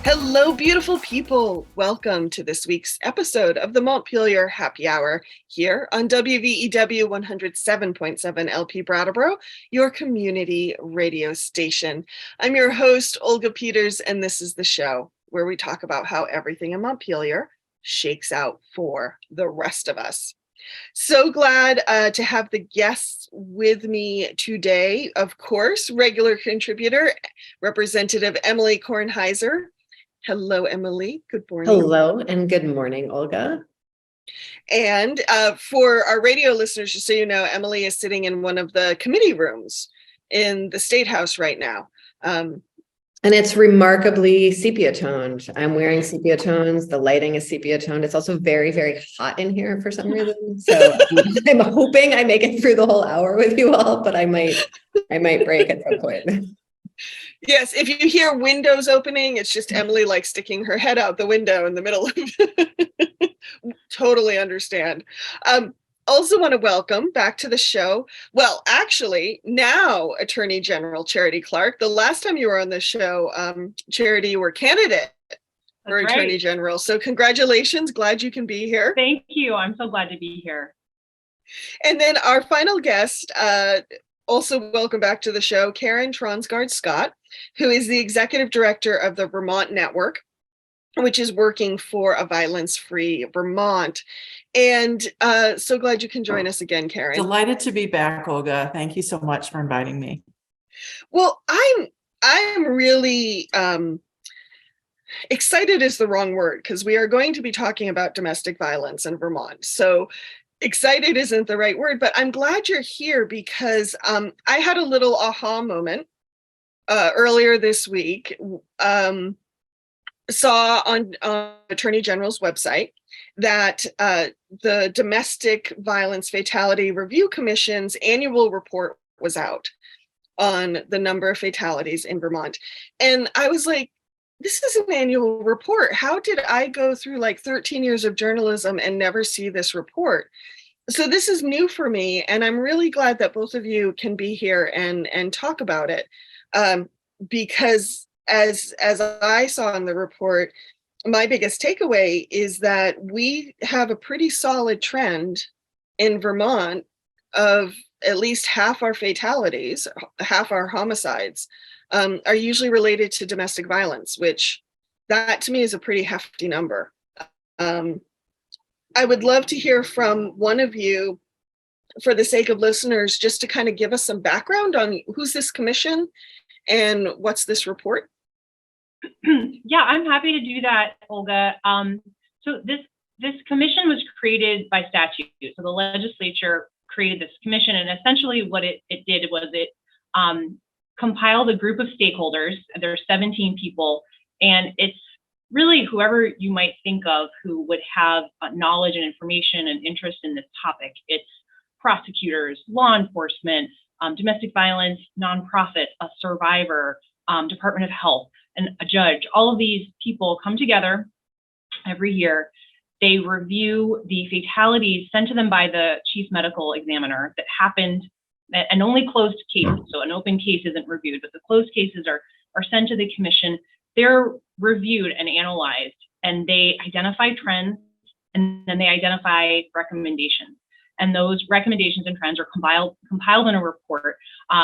Hello, beautiful people. Welcome to this week's episode of the Montpelier Happy Hour here on WVEW 107.7 LP Brattleboro, your community radio station. I'm your host, Olga Peters, and this is the show where we talk about how everything in Montpelier shakes out for the rest of us. So glad to have the guests with me today. Of course, regular contributor, Representative Emily Kornheiser. Hello, Emily. Good morning. Hello, and good morning, Olga. And for our radio listeners, just so you know, Emily is sitting in one of the committee rooms in the State House right now. And it's remarkably sepia toned. I'm wearing sepia tones. The lighting is sepia toned. It's also very, very hot in here for some reason. So I'm hoping I make it through the whole hour with you all, but I might break at some point. Yes, if you hear windows opening, it's just Emily like sticking her head out the window in the middle of Totally understand. Also want to welcome back to the show. Well, actually, now Attorney General Charity Clark. The last time you were on the show, Charity, you were candidate for Attorney General. So congratulations. Glad you can be here. Thank you. I'm so glad to be here. And then our final guest, also welcome back to the show, Karen Tronsgard-Scott, who is the executive director of the Vermont Network, which is working for a violence-free Vermont. And so glad you can join us again, Karen. Delighted to be back, Olga. Thank you so much for inviting me. Well, I'm really excited is the wrong word, because we are going to be talking about domestic violence in Vermont. So excited isn't the right word, but I'm glad you're here because I had a little aha moment earlier this week. Saw on Attorney General's website that the Domestic Violence Fatality Review Commission's annual report was out on the number of fatalities in Vermont. And I was like, this is an annual report. How did I go through like 13 years of journalism and never see this report? So this is new for me, and I'm really glad that both of you can be here and talk about it, because as I saw in the report, my biggest takeaway is that we have a pretty solid trend in Vermont of at least half our fatalities, half our homicides, are usually related to domestic violence, which that to me is a pretty hefty number. I would love to hear from one of you, for the sake of listeners, just to kind of give us some background on who's this commission and what's this report. Yeah, I'm happy to do that, Olga. So this commission was created by statute. So the legislature created this commission, and essentially what it did was it compiled a group of stakeholders. There's 17 people, and it's really whoever you might think of who would have knowledge and information and interest in this topic. It's prosecutors, law enforcement, domestic violence, nonprofit, a survivor, Department of Health, and a judge. All of these people come together every year. They review the fatalities sent to them by the chief medical examiner that happened, and only closed cases. So an open case isn't reviewed, but the closed cases are sent to the commission. They're reviewed and analyzed, and they identify trends, and then they identify recommendations. And those recommendations and trends are compiled in a report,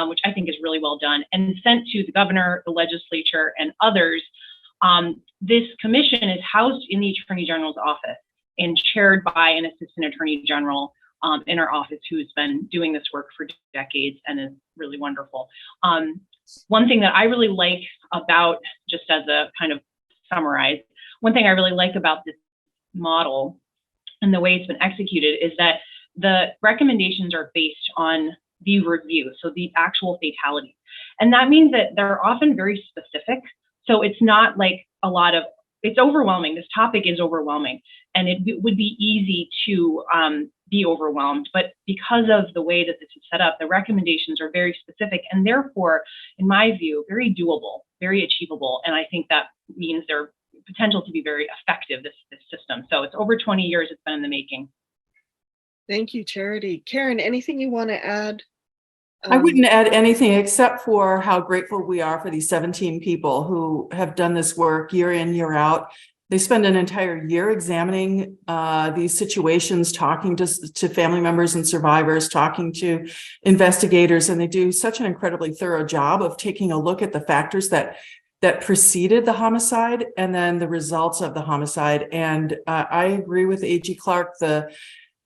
which I think is really well done, and sent to the governor, the legislature, and others. This commission is housed in the Attorney General's office and chaired by an assistant attorney general in our office who's been doing this work for decades and is really wonderful. One thing that I really like about, just as a kind of summarize, one thing I really like about this model and the way it's been executed is that the recommendations are based on the review, so the actual fatalities. And that means that they're often very specific. So it's not like it's overwhelming. This topic is overwhelming, and it would be easy to be overwhelmed. But because of the way that this is set up, the recommendations are very specific and therefore, in my view, very doable, very achievable. And I think that means they're potential to be very effective, this system. So it's over 20 years it's been in the making. Thank you, Charity. Karen, anything you want to add? I wouldn't add anything except for how grateful we are for these 17 people who have done this work year in, year out. They spend an entire year examining these situations, talking to family members and survivors, talking to investigators, and they do such an incredibly thorough job of taking a look at the factors that preceded the homicide and then the results of the homicide. And I agree with AG Clark.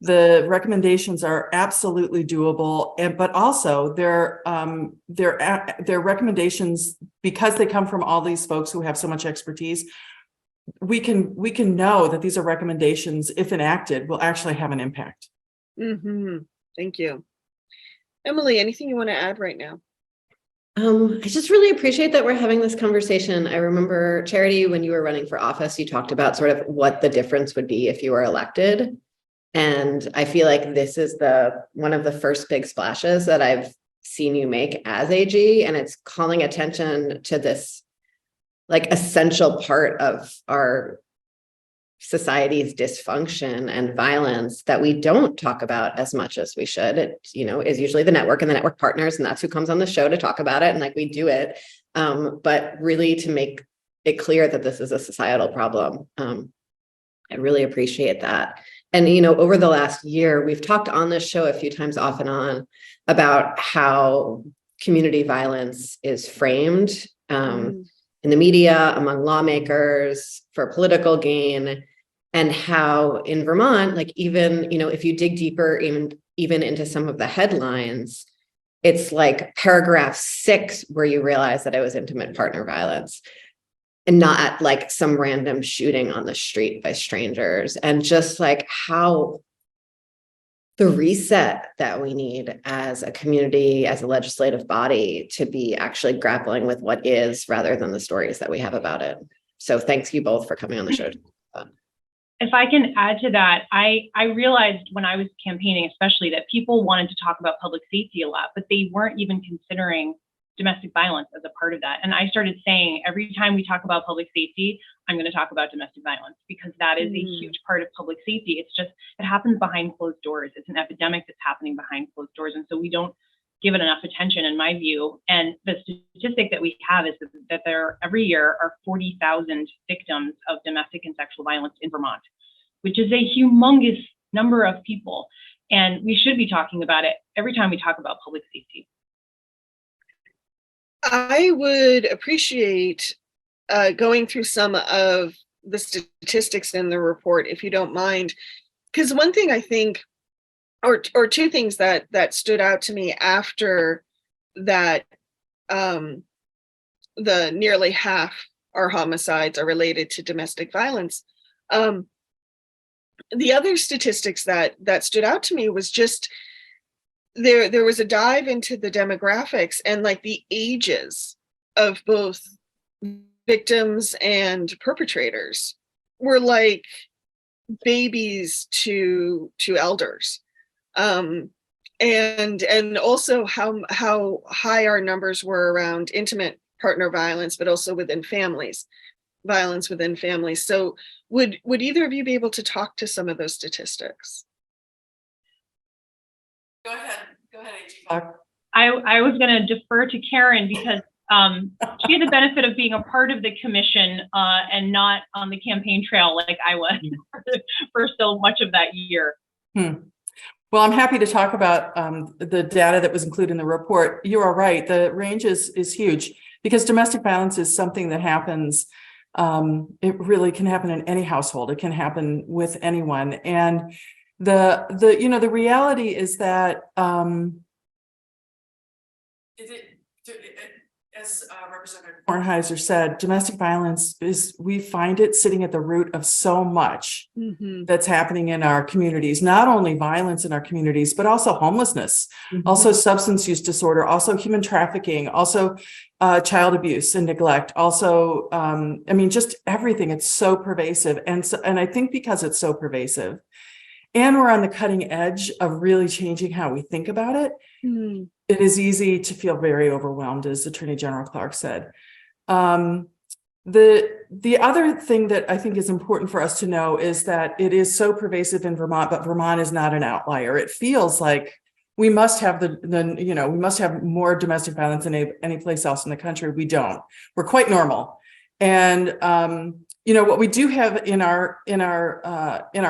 The recommendations are absolutely doable, but also they're recommendations, because they come from all these folks who have so much expertise. We can know that these are recommendations, if enacted, will actually have an impact. Thank you. Emily, anything you want to add right now? I just really appreciate that we're having this conversation. I remember, Charity, when you were running for office, you talked about sort of what the difference would be if you were elected. And I feel like this is one of the first big splashes that I've seen you make as AG, and it's calling attention to this like essential part of our society's dysfunction and violence that we don't talk about as much as we should. It, is usually the network and the network partners, and that's who comes on the show to talk about it. And like, we do it. But really to make it clear that this is a societal problem. I really appreciate that. And, over the last year, we've talked on this show a few times off and on about how community violence is framed in the media, among lawmakers, for political gain, and how in Vermont, like even, if you dig deeper, even into some of the headlines, it's like paragraph 6 where you realize that it was intimate partner violence and not like some random shooting on the street by strangers. And just like how the reset that we need as a community, as a legislative body, to be actually grappling with what is rather than the stories that we have about it. So thanks you both for coming on the show. If I can add to that, I realized when I was campaigning, especially, that people wanted to talk about public safety a lot, but they weren't even considering domestic violence as a part of that. And I started saying, every time we talk about public safety, I'm going to talk about domestic violence, because that is a huge part of public safety. It's just, it happens behind closed doors. It's an epidemic that's happening behind closed doors. And so we don't give it enough attention, in my view. And the statistic that we have is that there every year are 40,000 victims of domestic and sexual violence in Vermont, which is a humongous number of people. And we should be talking about it every time we talk about public safety. I would appreciate going through some of the statistics in the report, if you don't mind, because one thing I think, or two things that stood out to me after that, the nearly half our homicides are related to domestic violence. The other statistics that stood out to me was just there was a dive into the demographics and like the ages of both victims and perpetrators were like babies to elders. And also how high our numbers were around intimate partner violence, but also within families, violence within families. So would either of you be able to talk to some of those statistics? Go ahead, AG Clark. I was going to defer to Karen, because she had the benefit of being a part of the commission and not on the campaign trail like I was for so much of that year. Well, I'm happy to talk about the data that was included in the report. You are right. The range is huge, because domestic violence is something that happens. It really can happen in any household. It can happen with anyone. And the reality is that as Representative Kornheiser said, domestic violence we find it sitting at the root of so much that's happening in our communities, not only violence in our communities, but also homelessness, also substance use disorder, also human trafficking, also child abuse and neglect, also, just everything. It's so pervasive. And I think because it's so pervasive, and we're on the cutting edge of really changing how we think about it, it is easy to feel very overwhelmed, as Attorney General Clark said. The other thing that I think is important for us to know is that it is so pervasive in Vermont, but Vermont is not an outlier. It feels like we must have we must have more domestic violence than any place else in the country. We don't. We're quite normal. And what we do have in our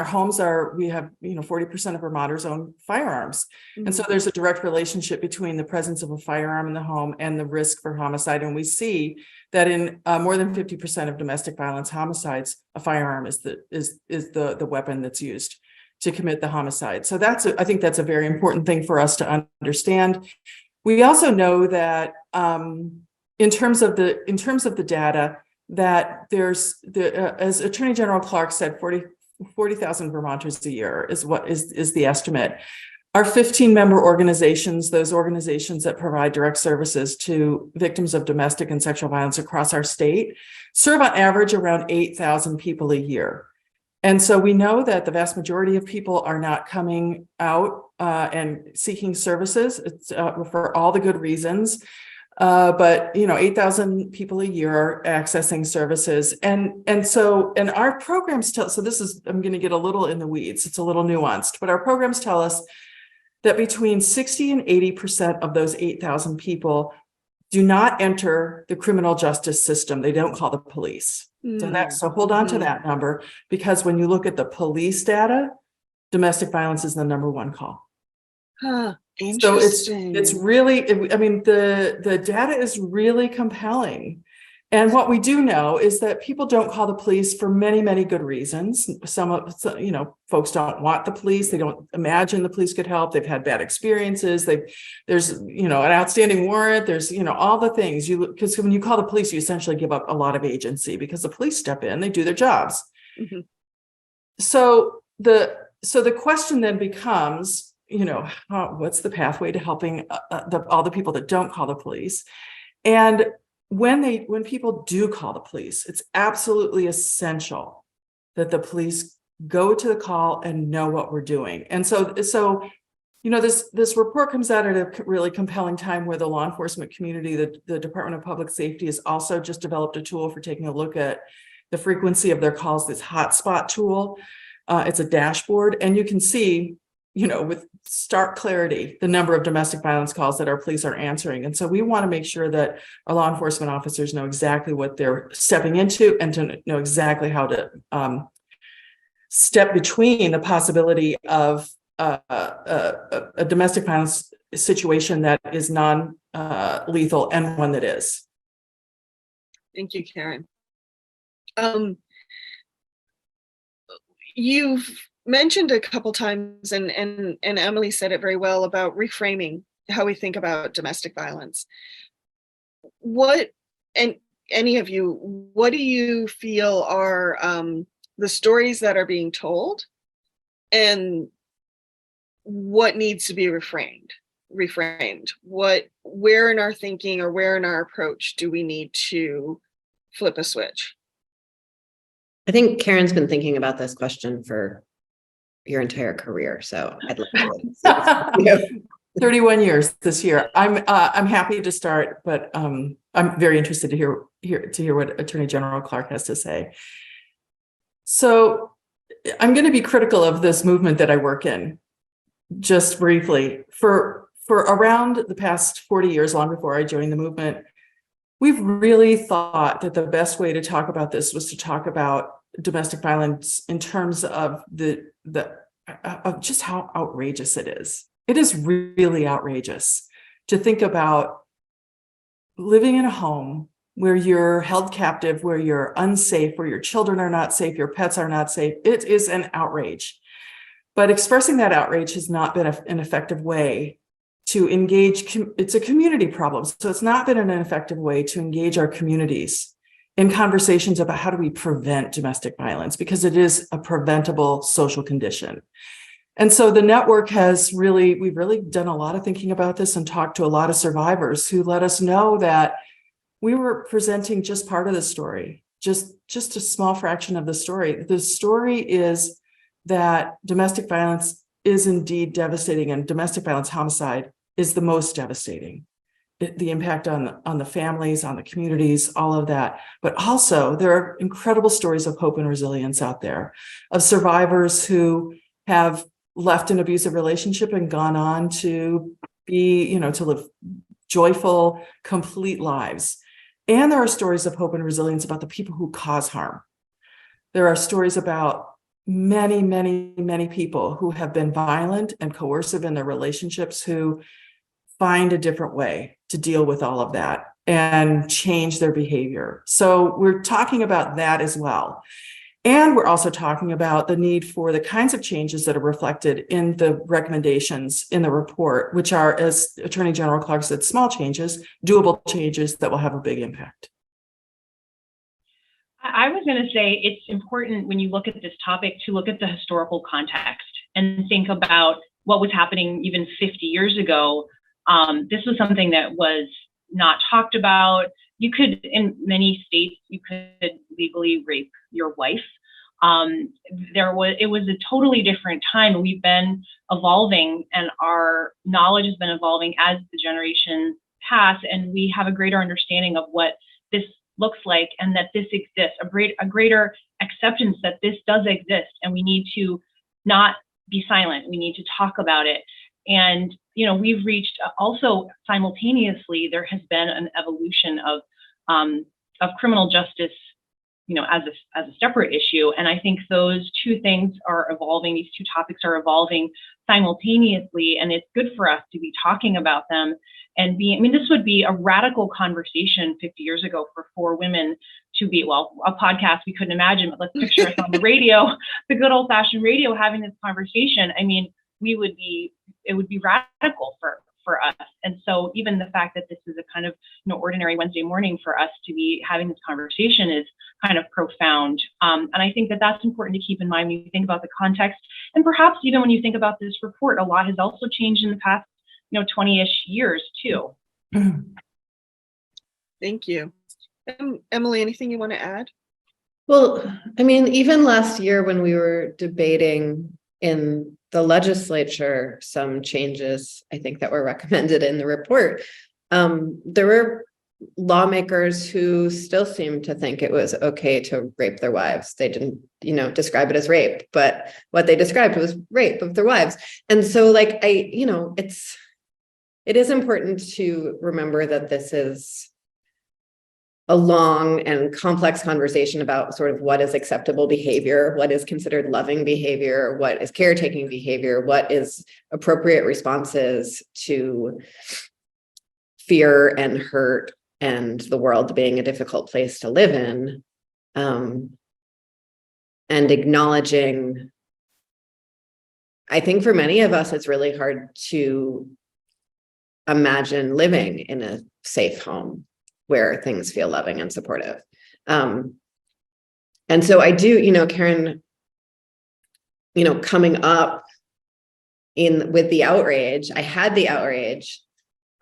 homes we have 40% of Vermonters own firearms. Mm-hmm. And so there's a direct relationship between the presence of a firearm in the home and the risk for homicide. And we see that in more than 50% of domestic violence homicides, a firearm is the weapon that's used to commit the homicide. So I think that's a very important thing for us to understand. We also know that in terms of the data, that there's as Attorney General Clark said, 40,000 Vermonters a year is the estimate. Our 15-member organizations, those organizations that provide direct services to victims of domestic and sexual violence across our state, serve on average around 8,000 people a year. And so we know that the vast majority of people are not coming out and seeking services. It's for all the good reasons. But 8,000 people a year are accessing services. And our programs I'm going to get a little in the weeds. It's a little nuanced, but our programs tell us that between 60 and 80% of those 8,000 people do not enter the criminal justice system. They don't call the police. So hold on to that number, because when you look at the police data, domestic violence is the number one call. Huh, so interesting. it's really, the data is really compelling. And what we do know is that people don't call the police for many, many good reasons. Folks don't want the police. They don't imagine the police could help. They've had bad experiences. There's an outstanding warrant. There's, all the things because when you call the police, you essentially give up a lot of agency, because the police step in, they do their jobs. Mm-hmm. So the question then becomes, what's the pathway to helping all the people that don't call the police? And when people do call the police, it's absolutely essential that the police go to the call and know what we're doing. And so this report comes out at a really compelling time where the law enforcement community, the Department of Public Safety, has also just developed a tool for taking a look at the frequency of their calls, this hotspot tool. It's a dashboard, and you can see, with stark clarity, the number of domestic violence calls that our police are answering. And so we want to make sure that our law enforcement officers know exactly what they're stepping into, and to know exactly how to step between the possibility of a domestic violence situation that is non-lethal and one that is. Thank you, Karen. You've mentioned a couple times, and Emily said it very well, about reframing how we think about domestic violence. Any of you, what do you feel are the stories that are being told, and what needs to be reframed? Where in our thinking or where in our approach do we need to flip a switch? I think Karen's been thinking about this question for your entire career, so I'd love to. 31 years this year. I'm happy to start, but I'm very interested to hear what Attorney General Clark has to say. So I'm going to be critical of this movement that I work in. Just briefly, for around the past 40 years, long before I joined the movement, we've really thought that the best way to talk about this was to talk about domestic violence in terms of of just how outrageous it is. It is really outrageous to think about living in a home where you're held captive, where you're unsafe, where your children are not safe, your pets are not safe. It is an outrage. But expressing that outrage has not been an effective way to engage. It's a community problem. So it's not been an effective way to engage our communities in conversations about how do we prevent domestic violence, because it is a preventable social condition. And so the network we've really done a lot of thinking about this and talked to a lot of survivors who let us know that we were presenting just part of the story, just a small fraction of the story. The story is that domestic violence is indeed devastating, and domestic violence homicide is the most devastating. The impact on the families, on the communities, all of that. But also there are incredible stories of hope and resilience out there, of survivors who have left an abusive relationship and gone on to be, to live joyful, complete lives. And there are stories of hope and resilience about the people who cause harm. There are stories about many, many, many people who have been violent and coercive in their relationships who find a different way to deal with all of that and change their behavior. So we're talking about that as well. And we're also talking about the need for the kinds of changes that are reflected in the recommendations in the report, which are, as Attorney General Clark said, small changes, doable changes that will have a big impact. I was going to say it's important when you look at this topic to look at the historical context and think about what was happening even 50 years ago. This was something that was not talked about. You could, in many states, you could legally rape your wife. It was a totally different time. We've been evolving, and our knowledge has been evolving as the generations pass, and we have a greater understanding of what this looks like, and that this exists, a greater acceptance that this does exist, and we need to not be silent. We need to talk about it. And, we've reached also simultaneously, there has been an evolution of criminal justice, as a separate issue. And I think those two things are evolving. These two topics are evolving simultaneously, and it's good for us to be talking about them and this would be a radical conversation 50 years ago for four women to be, a podcast we couldn't imagine, but let's picture us on the radio, the good old fashioned radio, having this conversation. It would be radical for us. And so even the fact that this is a kind of ordinary Wednesday morning for us to be having this conversation is kind of profound. And I think that that's important to keep in mind when you think about the context. And perhaps even when you think about this report, a lot has also changed in the past 20-ish years too. Thank you. Emily, anything you want to add? Well, even last year when we were debating in the legislature some changes, I think, that were recommended in the report, there were lawmakers who still seemed to think it was okay to rape their wives. They didn't, describe it as rape, but what they described was rape of their wives. And so it is important to remember that this is a long and complex conversation about sort of what is acceptable behavior, what is considered loving behavior, what is caretaking behavior, what is appropriate responses to fear and hurt and the world being a difficult place to live in, and acknowledging, I think for many of us, it's really hard to imagine living in a safe home where things feel loving and supportive. And so I do, Karen, coming up with the outrage, I had the outrage,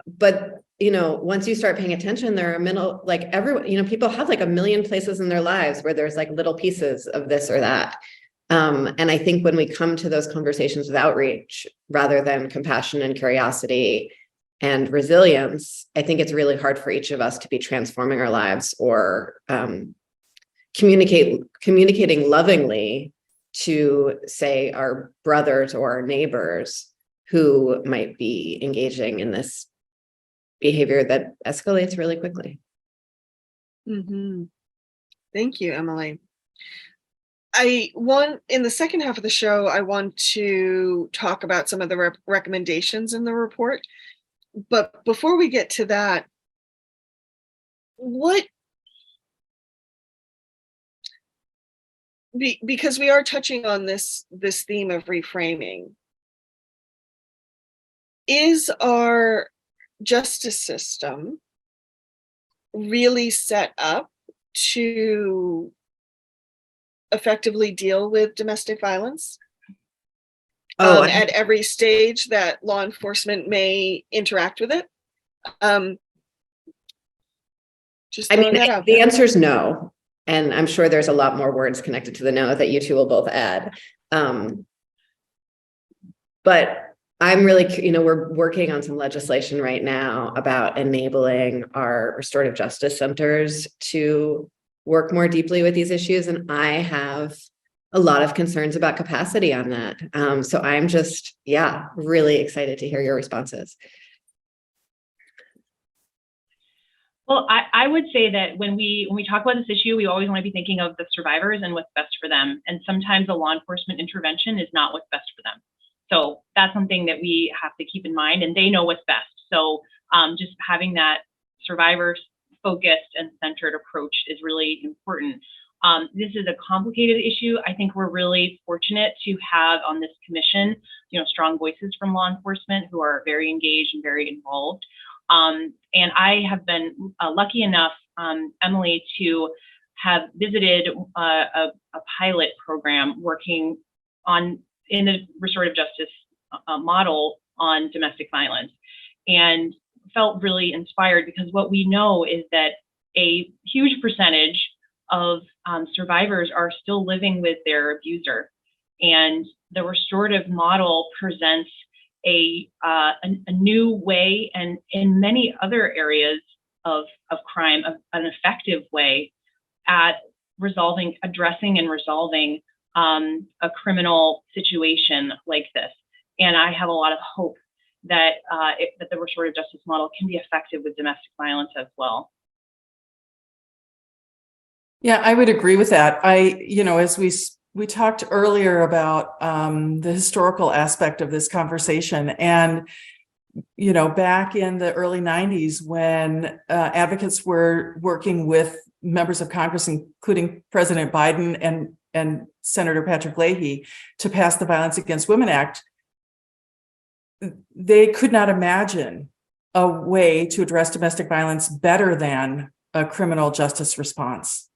but, once you start paying attention, there are everyone, people have a million places in their lives where there's little pieces of this or that. And I think when we come to those conversations with outreach, rather than compassion and curiosity and resilience, I think it's really hard for each of us to be transforming our lives or communicating lovingly to, say, our brothers or our neighbors who might be engaging in this behavior that escalates really quickly. Mm-hmm. Thank you, Emily. In the second half of the show, I want to talk about some of the recommendations in the report. But before we get to that, because we are touching on this theme of reframing, is our justice system really set up to effectively deal with domestic violence at every stage that law enforcement may interact with it? The answer is no. And I'm sure there's a lot more words connected to the no that you two will both add. But I'm really, we're working on some legislation right now about enabling our restorative justice centers to work more deeply with these issues. And I have a lot of concerns about capacity on that. So I'm just, yeah, really excited to hear your responses. Well, I would say that when we talk about this issue, we always want to be thinking of the survivors and what's best for them. And sometimes a law enforcement intervention is not what's best for them. So that's something that we have to keep in mind, and they know what's best. So just having that survivor focused and centered approach is really important. This is a complicated issue. I think we're really fortunate to have on this commission, strong voices from law enforcement who are very engaged and very involved. And I have been lucky enough, Emily, to have visited a pilot program working in the restorative justice model on domestic violence, and felt really inspired because what we know is that a huge percentage of survivors are still living with their abuser, and the restorative model presents a new way, and in many other areas of crime, an effective way at addressing and resolving a criminal situation like this. And I have a lot of hope that that the restorative justice model can be effective with domestic violence as well. Yeah, I would agree with that. As we talked earlier about the historical aspect of this conversation, and back in the early 90s when advocates were working with members of Congress, including President Biden and Senator Patrick Leahy, to pass the Violence Against Women Act, they could not imagine a way to address domestic violence better than a criminal justice response.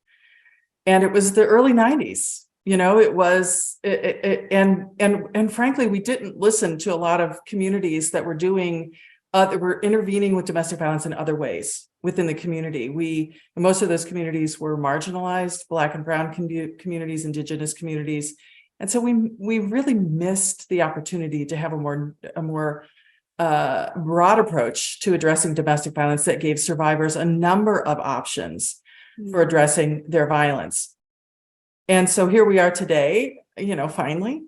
And it was the early 90s. It was, and frankly, we didn't listen to a lot of communities that were that were intervening with domestic violence in other ways within the community. Most of those communities were marginalized, Black and Brown communities, Indigenous communities. And so we really missed the opportunity to have a more broad approach to addressing domestic violence that gave survivors a number of options for addressing their violence. And so here we are today, finally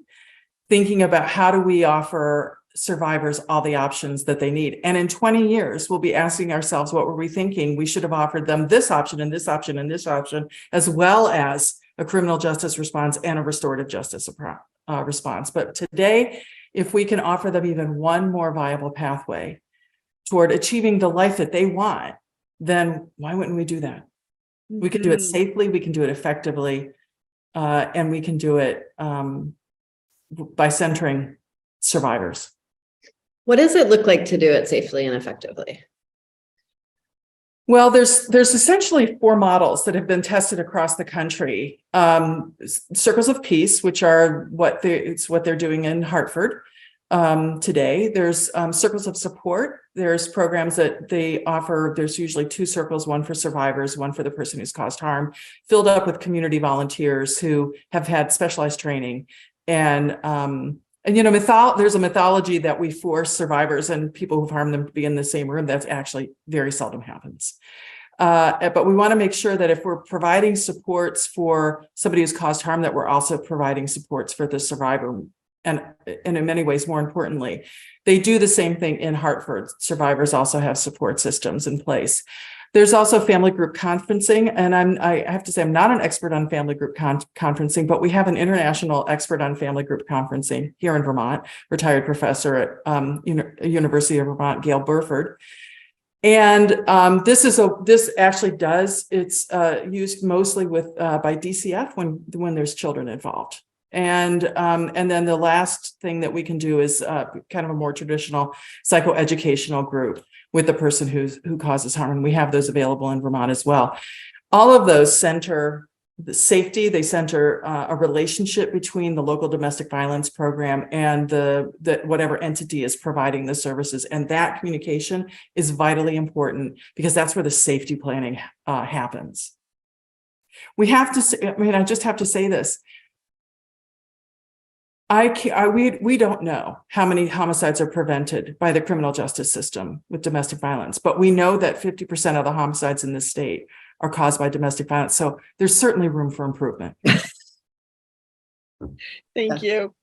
thinking about how do we offer survivors all the options that they need. And in 20 years, we'll be asking ourselves, what were we thinking? We should have offered them this option and this option and this option, as well as a criminal justice response and a restorative justice response. But today, if we can offer them even one more viable pathway toward achieving the life that they want, then why wouldn't we do that? We can do it safely, we can do it effectively, and we can do it by centering survivors. What does it look like to do it safely and effectively? Well, there's essentially 4 models that have been tested across the country. Circles of Peace, which are what they're doing in Hartford today. There's Circles of Support. There's programs that they offer. There's usually 2 circles, one for survivors, one for the person who's caused harm, filled up with community volunteers who have had specialized training. And there's a mythology that we force survivors and people who've harmed them to be in the same room. That's actually very seldom happens. But we want to make sure that if we're providing supports for somebody who's caused harm, that we're also providing supports for the survivor. And in many ways, more importantly, they do the same thing in Hartford. Survivors also have support systems in place. There's also family group conferencing, and I have to say I'm not an expert on family group conferencing, but we have an international expert on family group conferencing here in Vermont, retired professor at University of Vermont, Gail Burford. And it's used mostly by DCF when there's children involved. And then the last thing that we can do is kind of a more traditional psychoeducational group with the person who causes harm. And we have those available in Vermont as well. All of those center the safety, they center a relationship between the local domestic violence program and the whatever entity is providing the services. And that communication is vitally important because that's where the safety planning happens. We have to say, I just have to say this. We don't know how many homicides are prevented by the criminal justice system with domestic violence, but we know that 50% of the homicides in this state are caused by domestic violence. So there's certainly room for improvement. Thank you.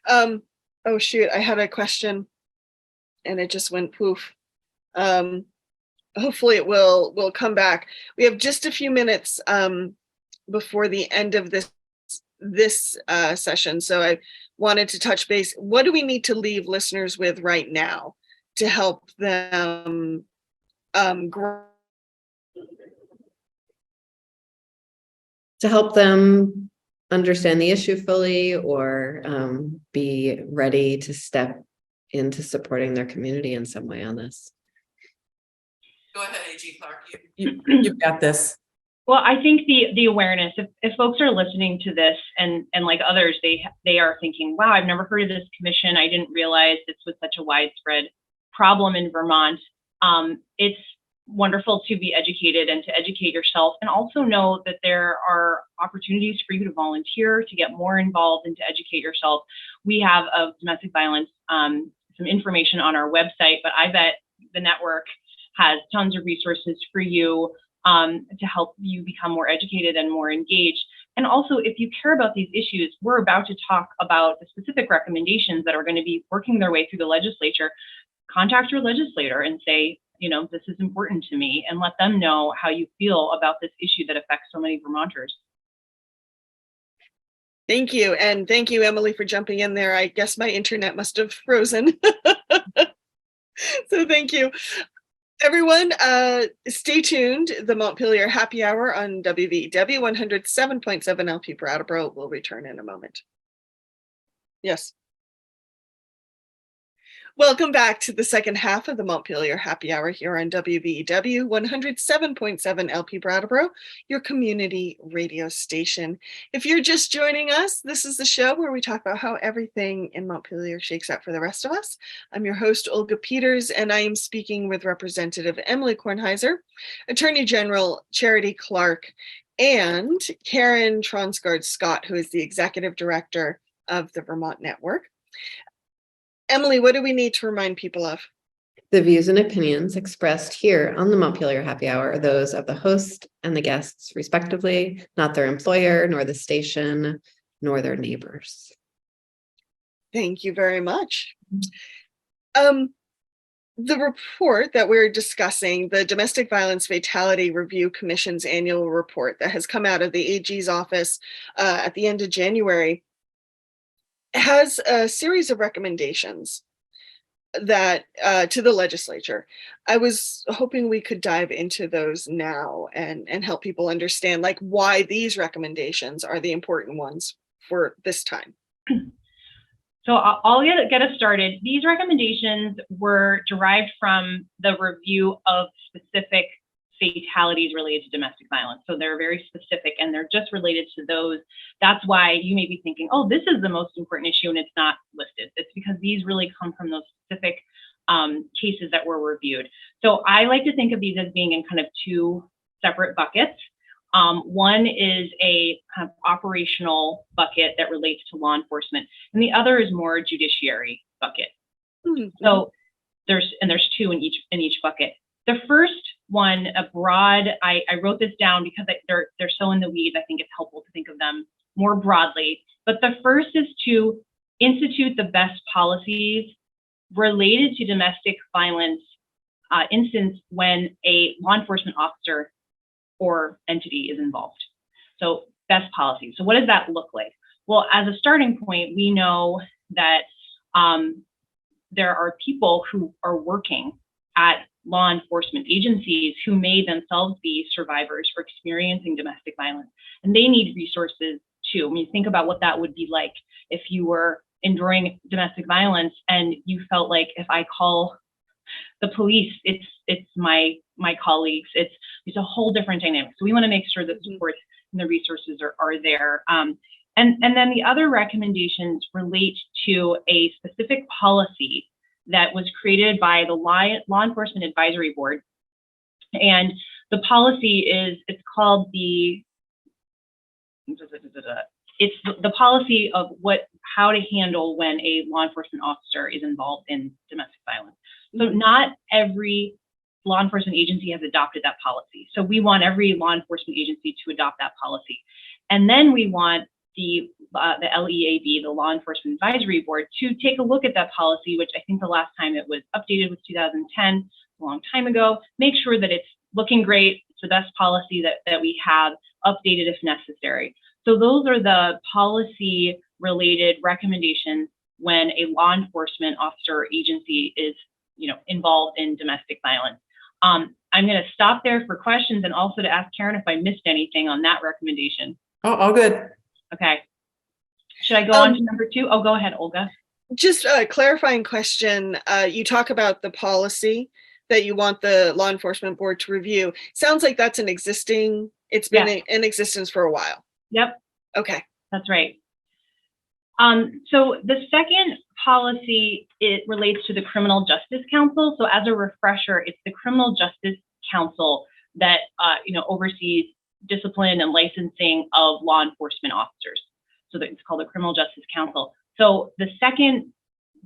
Oh shoot, I had a question and it just went poof. Hopefully it will come back. We have just a few minutes before the end of this session. So I wanted to touch base. What do we need to leave listeners with right now to help them grow? To help them understand the issue fully, or be ready to step into supporting their community in some way on this. Go ahead, AG Clark. You've got this. Well, I think the awareness, if folks are listening to this and like others, they are thinking, wow, I've never heard of this commission. I didn't realize this was such a widespread problem in Vermont. It's wonderful to be educated and to educate yourself, and also know that there are opportunities for you to volunteer, to get more involved, and to educate yourself. We have of domestic violence some information on our website, but I bet the network has tons of resources for you to help you become more educated and more engaged. And also, if you care about these issues, we're about to talk about the specific recommendations that are going to be working their way through the legislature. Contact your legislator and say, you know, this is important to me, and let them know how you feel about this issue that affects so many Vermonters. Thank you. And thank you, Emily, for jumping in there. I guess my internet must have frozen. So thank you. Everyone, stay tuned. The Montpelier Happy Hour on WVEW 107.7 LP Brattleboro will return in a moment. Yes. Welcome back to the second half of the Montpelier Happy Hour here on WVEW 107.7 LP Brattleboro, your community radio station. If you're just joining us, this is the show where we talk about how everything in Montpelier shakes out for the rest of us. I'm your host, Olga Peters, and I am speaking with Representative Emily Kornheiser, Attorney General Charity Clark, and Karen Tronsgard-Scott, who is the Executive Director of the Vermont Network. Emily, what do we need to remind people of? The views and opinions expressed here on the Montpelier Happy Hour are those of the host and the guests, respectively, not their employer, nor the station, nor their neighbors. Thank you very much. The report that we're discussing, the Domestic Violence Fatality Review Commission's annual report that has come out of the AG's office at the end of January, has a series of recommendations that to the legislature. I was hoping we could dive into those now and help people understand like why these recommendations are the important ones for this time. So I'll get us started. These recommendations were derived from the review of specific fatalities related to domestic violence. So they're very specific and they're just related to those. That's why you may be thinking, oh, this is the most important issue and it's not listed. It's because these really come from those specific cases that were reviewed. So I like to think of these as being in kind of two separate buckets. One is a kind of operational bucket that relates to law enforcement, and the other is more judiciary bucket. Mm-hmm. So there's two in each bucket. The first one, a broad, I wrote this down because they're so in the weeds. I think it's helpful to think of them more broadly. But the first is to institute the best policies related to domestic violence instance when a law enforcement officer or entity is involved. So best policies. So what does that look like? Well, as a starting point, we know that there are people who are working at law enforcement agencies who may themselves be survivors or experiencing domestic violence, and they need resources too. I mean, think about what that would be like if you were enduring domestic violence and you felt like, if I call the police, it's my colleagues. It's a whole different dynamic. So we want to make sure that support and the resources are there. And then the other recommendations relate to a specific policy that was created by the Law Enforcement Advisory Board. And the policy it's called it's the policy of how to handle when a law enforcement officer is involved in domestic violence. So not every law enforcement agency has adopted that policy. So we want every law enforcement agency to adopt that policy. And then we want the LEAB, the Law Enforcement Advisory Board, to take a look at that policy, which I think the last time it was updated was 2010, a long time ago. Make sure that it's looking great. It's the best policy that we have, updated if necessary. So those are the policy related recommendations when a law enforcement officer or agency is, involved in domestic violence. I'm going to stop there for questions and also to ask Karen if I missed anything on that recommendation. Oh, all good. Okay. Should I go on to number 2? Oh, go ahead, Olga. Just a clarifying question. You talk about the policy that you want the law enforcement board to review. Sounds like that's it's been in existence for a while. Yep. Okay. That's right. So the second policy, it relates to the Criminal Justice Council. So as a refresher, it's the Criminal Justice Council that, oversees discipline and licensing of law enforcement officers. So that it's called the Criminal Justice Council. So the second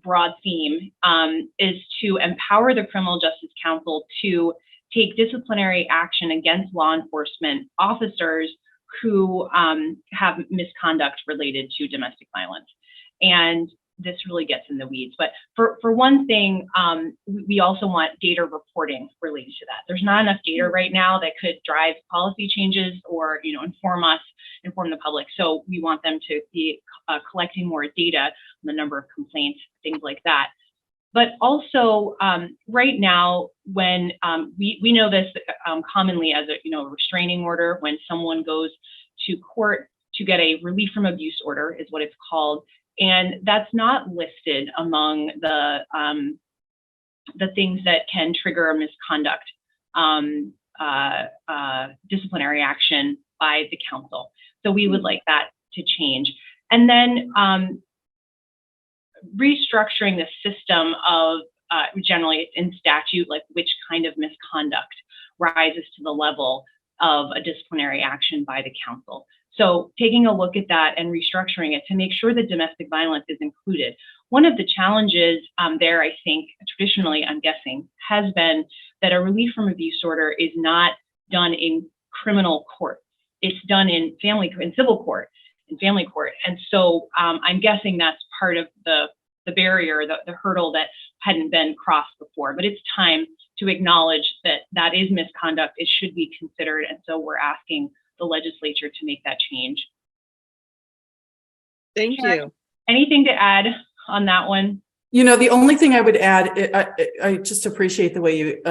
broad theme is to empower the Criminal Justice Council to take disciplinary action against law enforcement officers who have misconduct related to domestic violence. And this really gets in the weeds. But for one thing, we also want data reporting related to that. There's not enough data right now that could drive policy changes or inform the public. So we want them to be collecting more data on the number of complaints, things like that. But also right now, when we know this commonly as a restraining order, when someone goes to court to get a relief from abuse order is what it's called. And that's not listed among the things that can trigger a misconduct disciplinary action by the council. So we would like that to change. And then restructuring the system of generally in statute, like which kind of misconduct rises to the level of a disciplinary action by the council. So taking a look at that and restructuring it to make sure that domestic violence is included. One of the challenges there, I think, traditionally, I'm guessing, has been that a relief from abuse order is not done in criminal court. It's done in civil court, in family court. And so I'm guessing that's part of the barrier, the hurdle that hadn't been crossed before. But it's time to acknowledge that that is misconduct. It should be considered. And so we're asking the legislature to make that change. Thank you. Anything to add on that one? The only thing I would add, I just appreciate the way you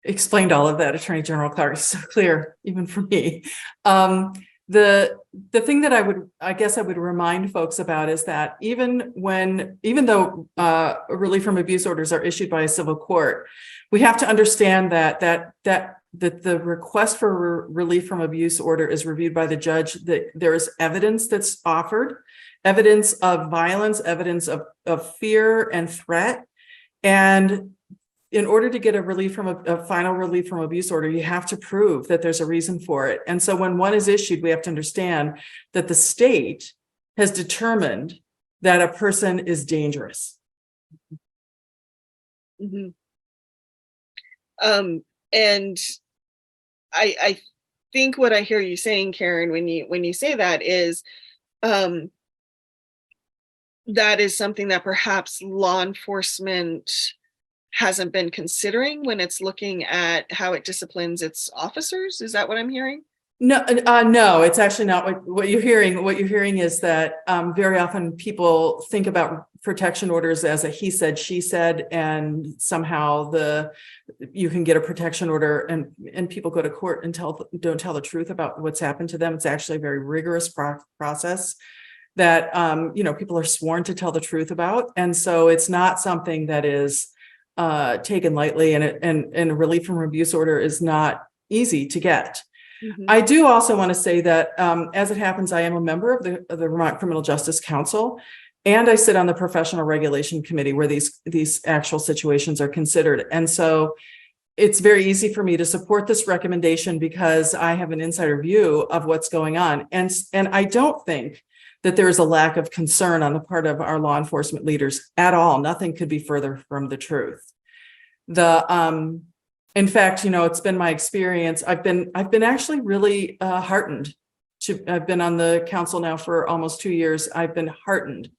explained all of that, Attorney General Clark. It's so clear, even for me. The thing that I guess I would remind folks about is that even though relief from abuse orders are issued by a civil court, we have to understand that the request for relief from abuse order is reviewed by the judge, that there is evidence that's offered, evidence of violence, evidence of fear and threat. And in order to get a final relief from abuse order, you have to prove that there's a reason for it. And so when one is issued, we have to understand that the state has determined that a person is dangerous. Mm-hmm. And I think what I hear you saying, Karen, when you say that is something that perhaps law enforcement hasn't been considering when it's looking at how it disciplines its officers. Is that what I'm hearing? No, it's actually not what you're hearing. What you're hearing is that very often people think about protection orders as a he said, she said, and somehow you can get a protection order and people go to court and don't tell the truth about what's happened to them. It's actually a very rigorous process that people are sworn to tell the truth about, and so it's not something that is taken lightly, and a relief from abuse order is not easy to get. Mm-hmm. I do also want to say that as it happens, I am a member of the Vermont Criminal Justice Council, and I sit on the Professional Regulation Committee where these actual situations are considered. And so it's very easy for me to support this recommendation because I have an insider view of what's going on. And I don't think that there is a lack of concern on the part of our law enforcement leaders at all. Nothing could be further from the truth. In fact, it's been my experience. I've been actually really heartened I've been on the council now for almost 2 years. I've been heartened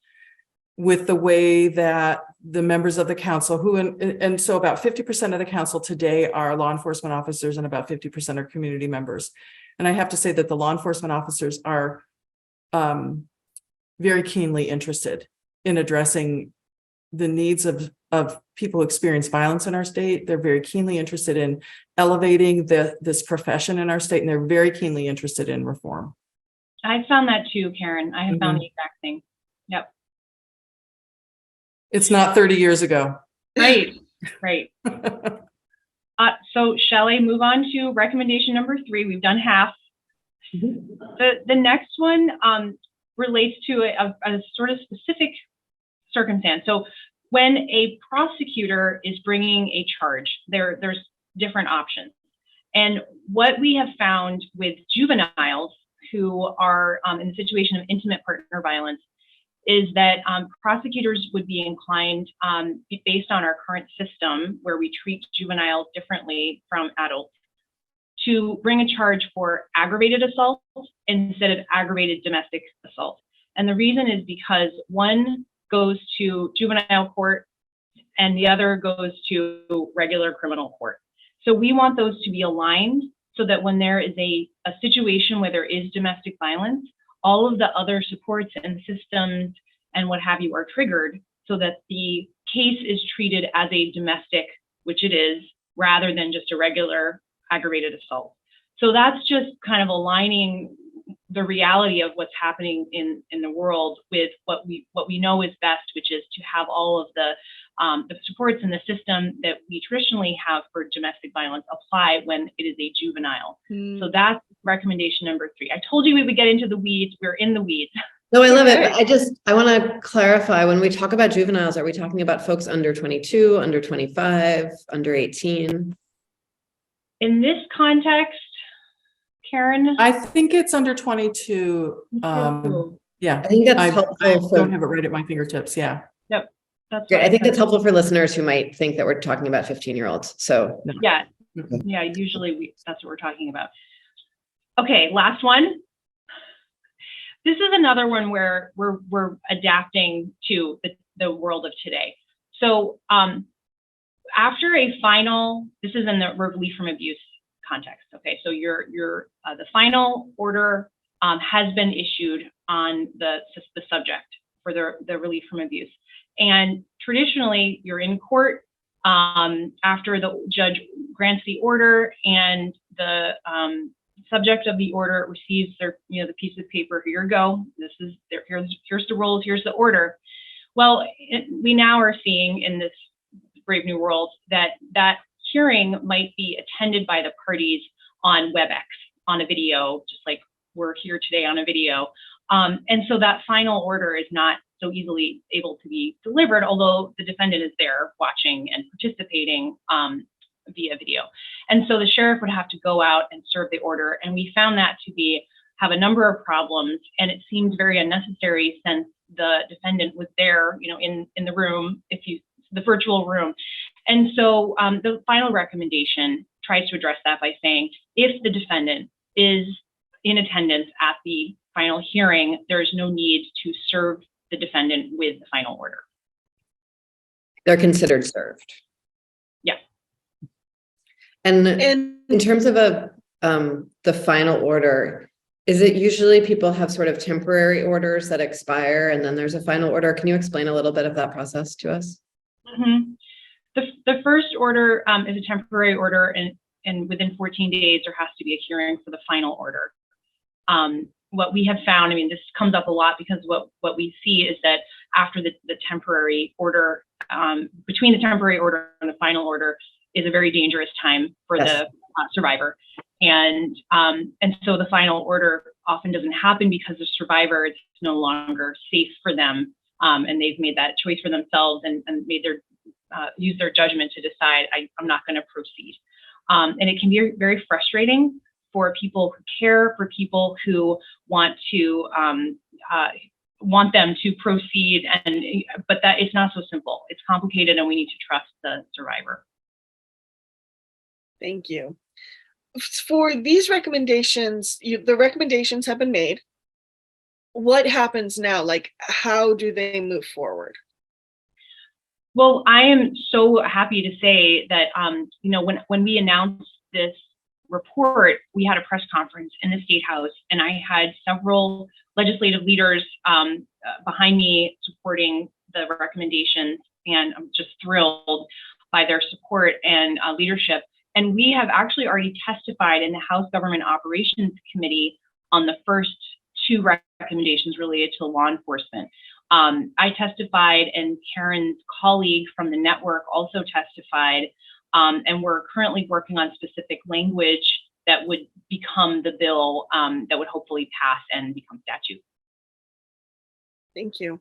with the way that the members of the council and so about 50% of the council today are law enforcement officers and about 50% are community members. And I have to say that the law enforcement officers are very keenly interested in addressing the needs of people who experience violence in our state. They're very keenly interested in elevating this profession in our state, and they're very keenly interested in reform. I found that too, Karen. I have found the exact thing. Yep. It's not 30 years ago. Right. So shall I move on to recommendation number 3? We've done half. The next one relates to a sort of specific circumstance. So when a prosecutor is bringing a charge, there's different options. And what we have found with juveniles who are in the situation of intimate partner violence is that prosecutors would be inclined, based on our current system where we treat juveniles differently from adults, to bring a charge for aggravated assault instead of aggravated domestic assault. And the reason is because one goes to juvenile court and the other goes to regular criminal court. So we want those to be aligned so that when there is a situation where there is domestic violence, all of the other supports and systems and what have you are triggered so that the case is treated as a domestic, which it is, rather than just a regular aggravated assault. So that's just kind of aligning the reality of what's happening in the world with what we know is best, which is to have all of the supports in the system that we traditionally have for domestic violence apply when it is a juvenile. So that's recommendation number 3. I told you we would get into the weeds. We're in the weeds. No, I love it. But I want to clarify, when we talk about juveniles, are we talking about folks under 22, under 25, under 18? In this context, Karen? I think it's under 22. Yeah. I think that's helpful. I don't have it right at my fingertips. Yeah. Yep. That's I think that's helpful for listeners who might think that we're talking about 15-year-olds. So yeah. Yeah, usually that's what we're talking about. Okay, last one. This is another one where we're adapting to the world of today. So after a final, this is in the relief from abuse context. Okay, so the final order has been issued on the subject for the relief from abuse. And traditionally, you're in court after the judge grants the order and the subject of the order receives their, the piece of paper. Here you go. Here's the rules. Here's the order. Well, we now are seeing in this brave new world that hearing might be attended by the parties on WebEx, on a video, just like we're here today on a video. And so that final order is not so easily able to be delivered, although the defendant is there watching and participating via video. And so the sheriff would have to go out and serve the order. And we found that to have a number of problems, and it seemed very unnecessary since the defendant was there, in the room, the virtual room. And so the final recommendation tries to address that by saying, if the defendant is in attendance at the final hearing, there's no need to serve the defendant with the final order. They're considered served. Yeah. And in terms of the final order, is it usually people have sort of temporary orders that expire and then there's a final order? Can you explain a little bit of that process to us? Mm-hmm. The first order is a temporary order, and within 14 days, there has to be a hearing for the final order. What we have found, this comes up a lot because what we see is that after the temporary order, between the temporary order and the final order is a very dangerous time for the survivor. And so the final order often doesn't happen because the survivor is no longer safe for them. And they've made that choice for themselves and made use their judgment to decide, I'm not going to proceed. And it can be very frustrating for people who care, for people who want them to proceed, but that it's not so simple. It's complicated, and we need to trust the survivor. Thank you. for these recommendations, the recommendations have been made. What happens now? Like, how do they move forward? Well, I am so happy to say that, when we announced this report, we had a press conference in the State House, and I had several legislative leaders behind me supporting the recommendations, and I'm just thrilled by their support and leadership. And we have actually already testified in the House Government Operations Committee on the first two recommendations related to law enforcement. I testified, and Karen's colleague from the network also testified, and we're currently working on specific language that would become the bill that would hopefully pass and become statute. Thank you.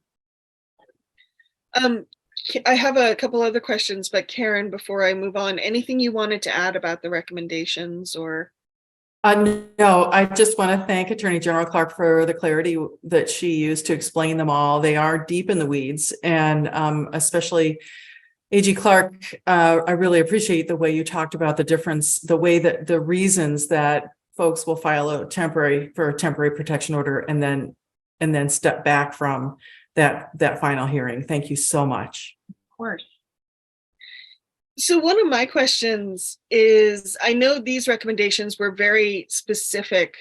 I have a couple other questions, but Karen, before I move on, anything you wanted to add about the recommendations or? No, I just want to thank Attorney General Clark for the clarity that she used to explain them all. They are deep in the weeds, and especially AG Clark, I really appreciate the way you talked about the difference, the way that the reasons that folks will file a temporary protection order and then step back from that final hearing. Thank you so much. Of course. So one of my questions is, I know these recommendations were very specific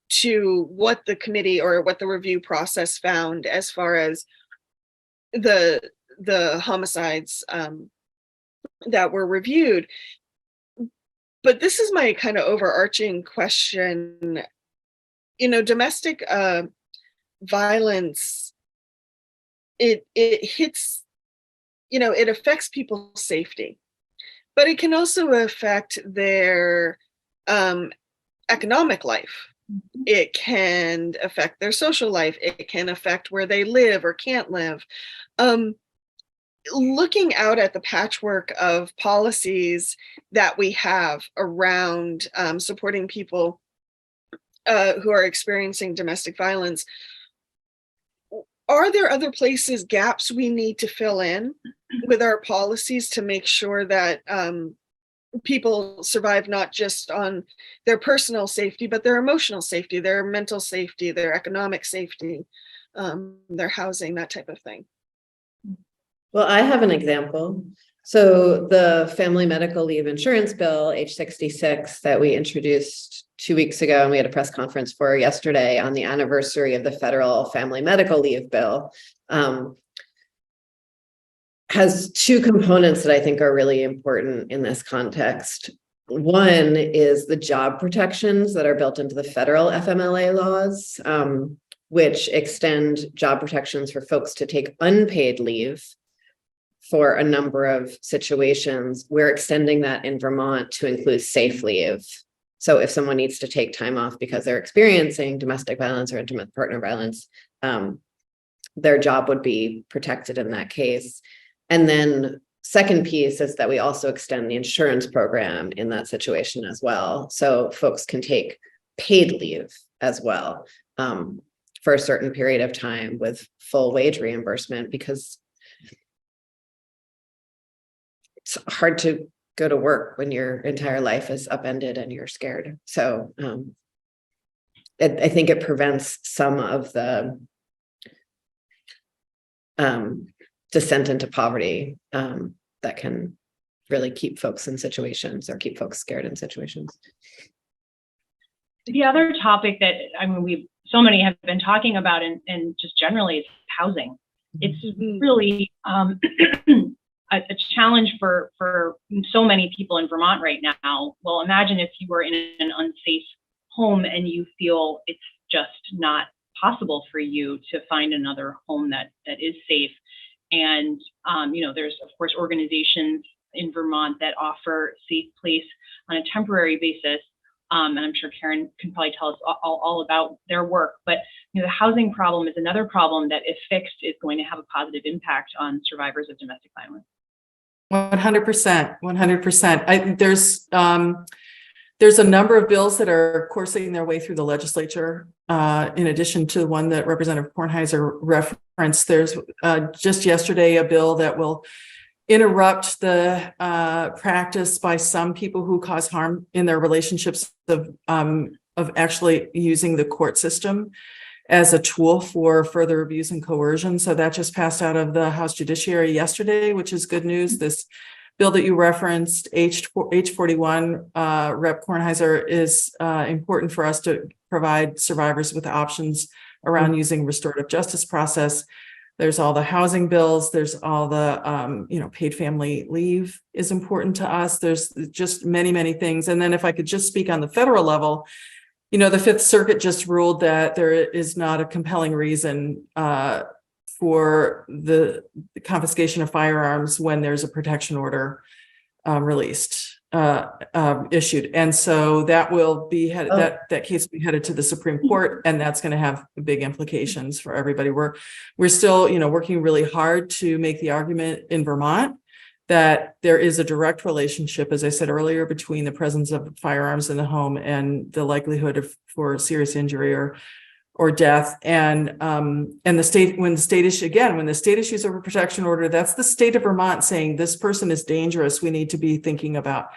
to what the committee or what the review process found as far as the homicides that were reviewed. But this is my kind of overarching question. Domestic violence, it hits, it affects people's safety. But it can also affect their economic life. It can affect their social life. It can affect where they live or can't live. Looking out at the patchwork of policies that we have around supporting people who are experiencing domestic violence, are there other places, gaps we need to fill in with our policies to make sure that people survive not just on their personal safety, but their emotional safety, their mental safety, their economic safety, their housing, that type of thing? Well, I have an example. So the Family Medical Leave Insurance Bill, H66, that we introduced 2 weeks ago, and we had a press conference for yesterday on the anniversary of the federal Family Medical Leave Bill, has two components that I think are really important in this context. One is the job protections that are built into the federal FMLA laws, which extend job protections for folks to take unpaid leave for a number of situations. We're extending that in Vermont to include safe leave. So if someone needs to take time off because they're experiencing domestic violence or intimate partner violence, their job would be protected in that case. And then second piece is that we also extend the insurance program in that situation as well. So folks can take paid leave as well for a certain period of time with full wage reimbursement, because it's hard to go to work when your entire life is upended and you're scared. So I think it prevents some of the descent into poverty that can really keep folks in situations or keep folks scared in situations. The other topic that so many have been talking about and just generally is housing. It's really a challenge for so many people in Vermont right now. Well, imagine if you were in an unsafe home and you feel it's just not possible for you to find another home that is safe. And, there's, of course, organizations in Vermont that offer safe place on a temporary basis. And I'm sure Karen can probably tell us all about their work. But the housing problem is another problem that, if fixed, is going to have a positive impact on survivors of domestic violence. 100%, 100%. There's a number of bills that are coursing their way through the legislature. In addition to the one that Representative Kornheiser referenced, there's just yesterday a bill that will interrupt the practice by some people who cause harm in their relationships of actually using the court system as a tool for further abuse and coercion. So that just passed out of the House Judiciary yesterday, which is good news. This bill that you referenced, H41, Rep. Kornheiser, is important for us to provide survivors with options around using restorative justice process. There's all the housing bills. There's all the, paid family leave is important to us. There's just many, many things. And then if I could just speak on the federal level, the Fifth Circuit just ruled that there is not a compelling reason for the confiscation of firearms when there's a protection order issued. And so that will be headed, that case will be headed to the Supreme Court, and that's going to have big implications for everybody. We're still, working really hard to make the argument in Vermont that there is a direct relationship, as I said earlier, between the presence of firearms in the home and the likelihood for serious injury or death. And the state, when the state issues a protection order, that's the state of Vermont saying this person is dangerous. We need to be thinking about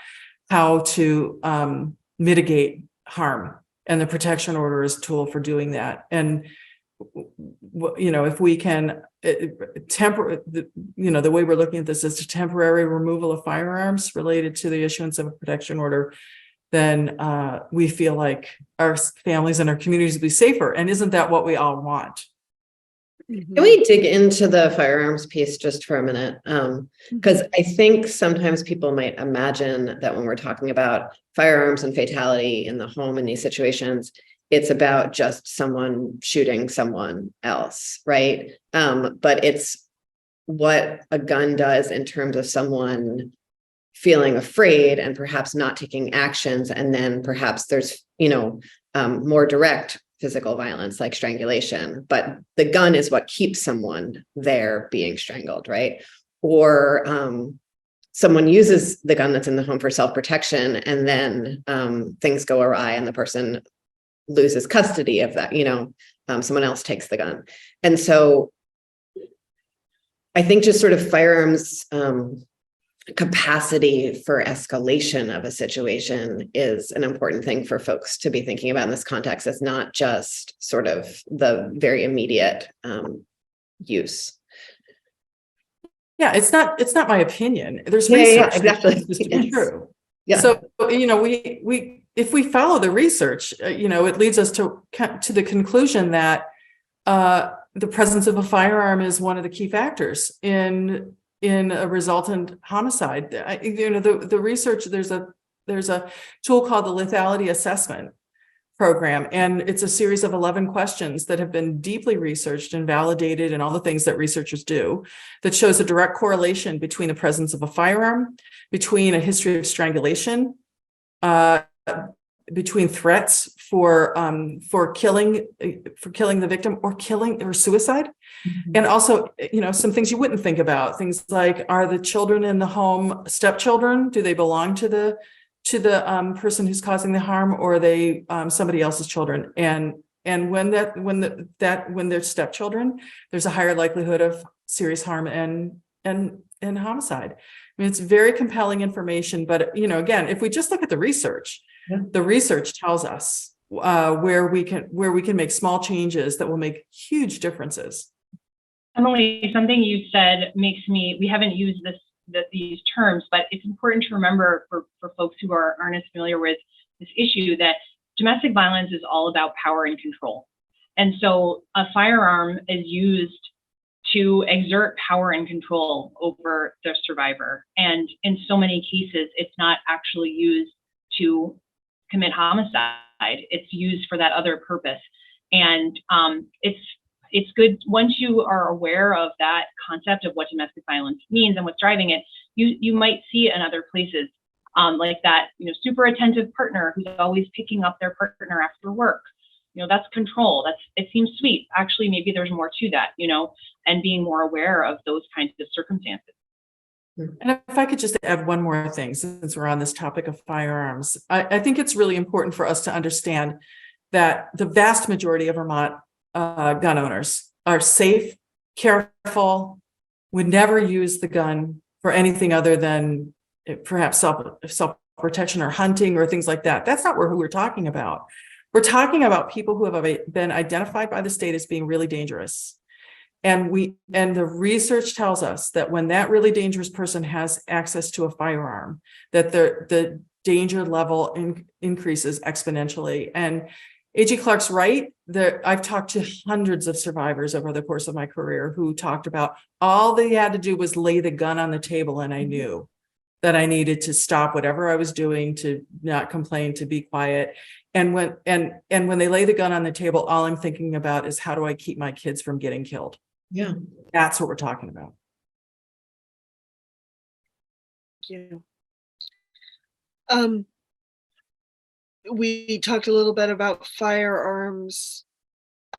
how to mitigate harm, and the protection order is a tool for doing that. And if we can the way we're looking at this is a temporary removal of firearms related to the issuance of a protection order, then we feel like our families and our communities will be safer. And isn't that what we all want? Can we dig into the firearms piece just for a minute? Because I think sometimes people might imagine that when we're talking about firearms and fatality in the home in these situations, it's about just someone shooting someone else, right? But it's what a gun does in terms of someone feeling afraid and perhaps not taking actions. And then perhaps there's, more direct physical violence like strangulation, but the gun is what keeps someone there being strangled, right? Or someone uses the gun that's in the home for self-protection, and then things go awry and the person loses custody of that, someone else takes the gun. And so I think just sort of firearms capacity for escalation of a situation is an important thing for folks to be thinking about in this context. It's not just sort of the very immediate use. Yeah, it's not my opinion. There's research exactly. This to be true. Yeah. So, we if we follow the research, it leads us to the conclusion that the presence of a firearm is one of the key factors in a resultant homicide. The research, there's a tool called the lethality assessment program, and it's a series of 11 questions that have been deeply researched and validated and all the things that researchers do, that shows a direct correlation between the presence of a firearm, between a history of strangulation, between threats for killing the victim or suicide. And also, some things you wouldn't think about, things like, are the children in the home stepchildren? Do they belong to the person who's causing the harm, or are they somebody else's children? And when they're stepchildren, there's a higher likelihood of serious harm and homicide. I mean, it's very compelling information, but again, if we just look at the research, the research tells us where we can make small changes that will make huge differences. Emily, something you said we haven't used these terms, but it's important to remember for folks who aren't as familiar with this issue that domestic violence is all about power and control. And so a firearm is used to exert power and control over the survivor. And in so many cases, it's not actually used to commit homicide. It's used for that other purpose. And it's good, once you are aware of that concept of what domestic violence means and what's driving it, you might see it in other places, like that, super attentive partner who's always picking up their partner after work. That's control. It seems sweet. Actually, maybe there's more to that, and being more aware of those kinds of circumstances. And if I could just add one more thing, since we're on this topic of firearms, I think it's really important for us to understand that the vast majority of Vermont gun owners are safe, careful, would never use the gun for anything other than perhaps self-protection or hunting or things like that. That's not who we're talking about. We're talking about people who have been identified by the state as being really dangerous. And the research tells us that when that really dangerous person has access to a firearm, that the danger level increases exponentially. And A.G. Clark's right. I've talked to hundreds of survivors over the course of my career who talked about all they had to do was lay the gun on the table, and I knew that I needed to stop whatever I was doing, to not complain, to be quiet. And when they lay the gun on the table, all I'm thinking about is, how do I keep my kids from getting killed? Yeah. That's what we're talking about. Thank you. We talked a little bit about firearms.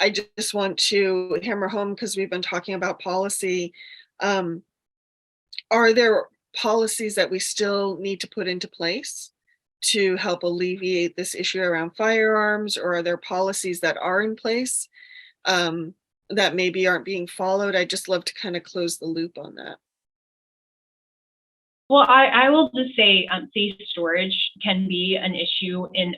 I just want to hammer home, because we've been talking about policy. Are there policies that we still need to put into place to help alleviate this issue around firearms, or are there policies that are in place that maybe aren't being followed? I'd just love to kind of close the loop on that. Well, I will just say safe storage can be an issue in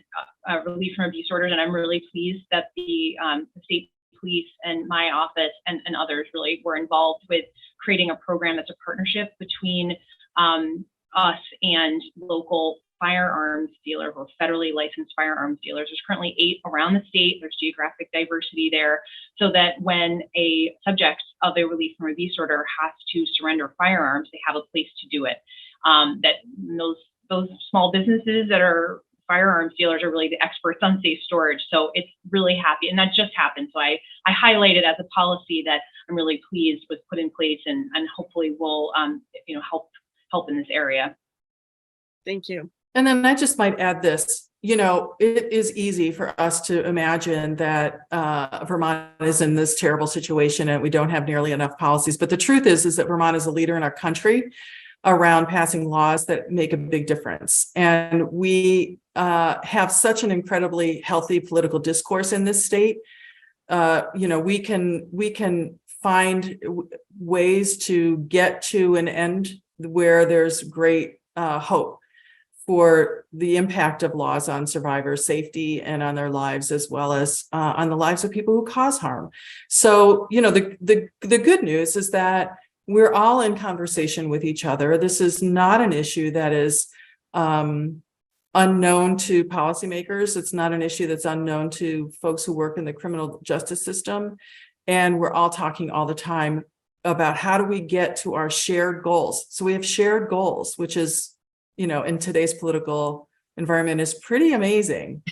relief from abuse orders, and I'm really pleased that the state police and my office and others really were involved with creating a program that's a partnership between us and local firearms dealers, or federally licensed firearms dealers. There's currently 8 around the state. There's geographic diversity there, so that when a subject of a relief from abuse order has to surrender firearms, they have a place to do it. That those small businesses that are firearms dealers are really the experts on safe storage. So it's really happy, and that just happened. So I highlight it as a policy that I'm really pleased was put in place, and hopefully will help in this area. Thank you. And then I just might add this, it is easy for us to imagine that Vermont is in this terrible situation and we don't have nearly enough policies. But the truth is that Vermont is a leader in our country around passing laws that make a big difference. And we have such an incredibly healthy political discourse in this state. We can find ways to get to an end where there's great hope for the impact of laws on survivors' safety and on their lives, as well as on the lives of people who cause harm. So, the good news is that we're all in conversation with each other. This is not an issue that is unknown to policymakers. It's not an issue that's unknown to folks who work in the criminal justice system. And we're all talking all the time about how do we get to our shared goals. So we have shared goals, which is, in today's political environment, is pretty amazing.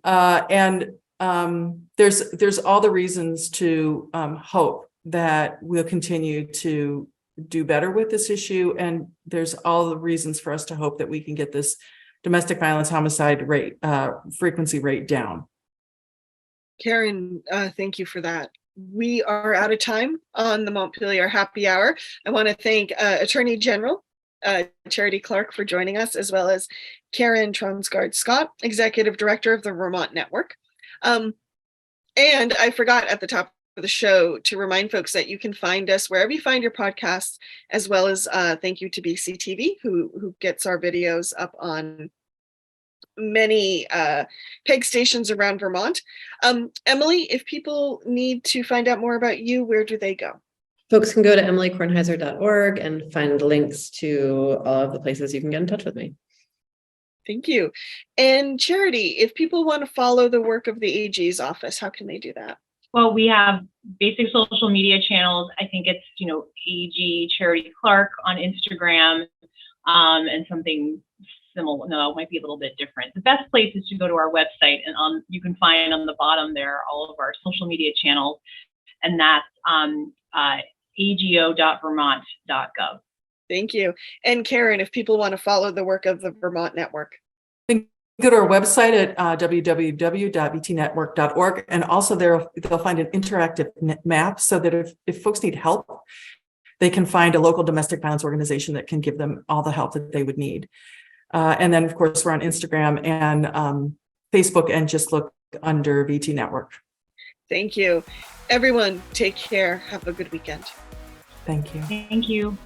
And there's all the reasons to hope that we'll continue to do better with this issue. And there's all the reasons for us to hope that we can get this domestic violence homicide rate, frequency rate down. Karen, thank you for that. We are out of time on the Montpelier Happy Hour. I want to thank Attorney General Charity Clark for joining us, as well as Karen Tronsgard-Scott, Executive Director of the Vermont Network. And I forgot at the top of the show to remind folks that you can find us wherever you find your podcasts, as well as thank you to BCTV, who gets our videos up on many PEG stations around Vermont. Emily, if people need to find out more about you, where do they go? Folks can go to emilykornheiser.org and find links to all of the places you can get in touch with me. Thank you. And Charity, if people want to follow the work of the AG's office, how can they do that? Well, we have basic social media channels. I think it's, AG Charity Clark on Instagram, and something similar. No, it might be a little bit different. The best place is to go to our website, and you can find on the bottom there all of our social media channels, and that's ago.vermont.gov. Thank you. And Karen, if people want to follow the work of the Vermont Network, go to our website at www.vtnetwork.org, and also there they'll find an interactive map so that if folks need help, they can find a local domestic violence organization that can give them all the help that they would need. And then, of course, we're on Instagram and Facebook, and just look under VT Network. Thank you. Everyone, take care. Have a good weekend. Thank you. Thank you.